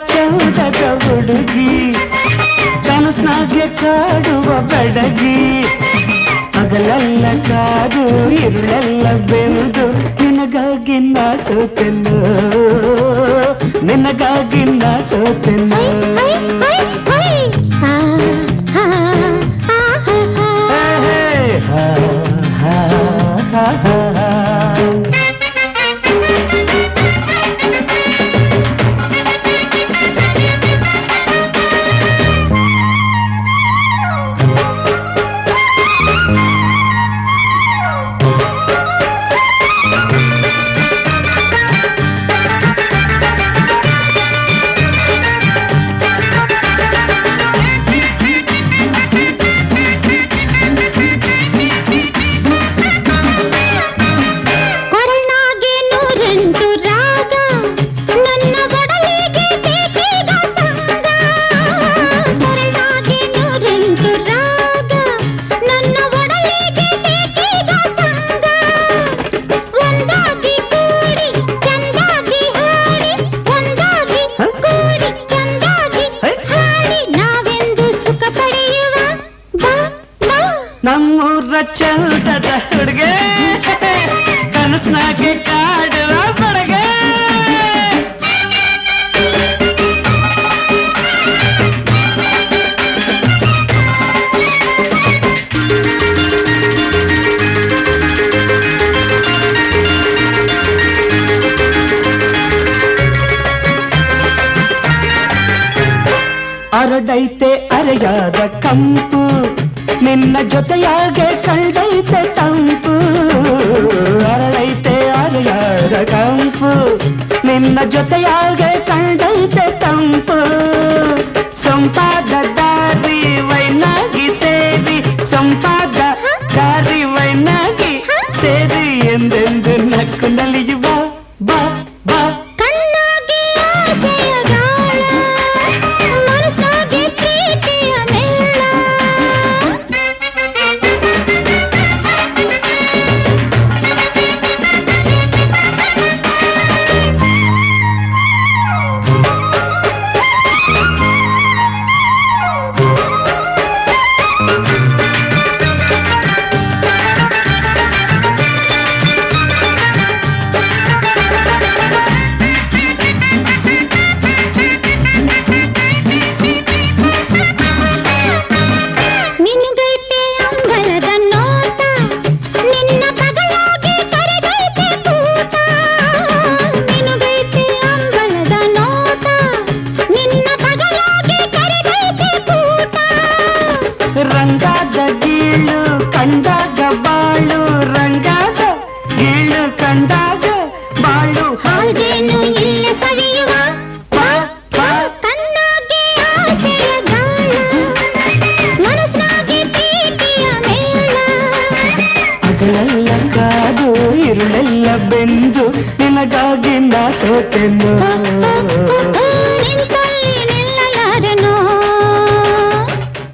ಚೌದದ ಹುಡುಗಿ ಕನಸ್ನಾಗೆ ಕಾಡುವ ಬೆಡಗಿ ಹಗಲೆಲ್ಲ ಕಾದು ಇರುಳೆಲ್ಲ ಬೆಂದು ನಿನಗಾಗಿ ನಾ ಸೋತೆನು ನಿನಗಾಗಿ ನಾ ಸೋತೆನು ನಮ್ಮೂರ ಚೌದದ ಹುಡುಗೆ ಕನಸ್ನಾಗೆ ಕಾಡುವ ಬಡಗೆ ಅರಡೈತೆ ಅರೆಯಾದ ಕಂಪು ನಿನ್ನ ಜೊತೆಯಾಗೆ ಕಂಡೈತೆ ತಂಪು ಅರಳೈತೆ ಅರೆಯಾದ ಕಂಪು ನಿನ್ನ ಜೊತೆಯಾಗೆ ಕಂಡೈತೆ ತಂಪು ಸಂಪಾದ ದಾರಿ ವೈನಾಗಿ ಸೇರಿ ಸಂಪಾದ ದಾರಿ ವೈನಾಗಿ ಸೇರಿ ಎಂದೆಂದು ನಕ್ಕು ನಲಿಯುವ ಬಾ ಬಾ ರಂಗಾದ ಗೀಳು ಕಂಡಾಗ ಬಾಳು ರಂಗಾದ ಗೀಳು ಕಂಡಾಗ ಬಾಳು ಹಾಗೇನು ಇಲ್ಲ ಸವಿಯುವ ಕಣ್ಣಾಗೆ ಆಸೆಯ ಗಾಳ ಮನಸ್ನಾಗೆ ಪ್ರೀತಿಯ ಮೇಳ ಹಗಲೆಲ್ಲ ಕಾದು ಇರುಳೆಲ್ಲ ಬೆಂದು ನಿನಗಾಗಿ ನಾ ಸೋತೆನು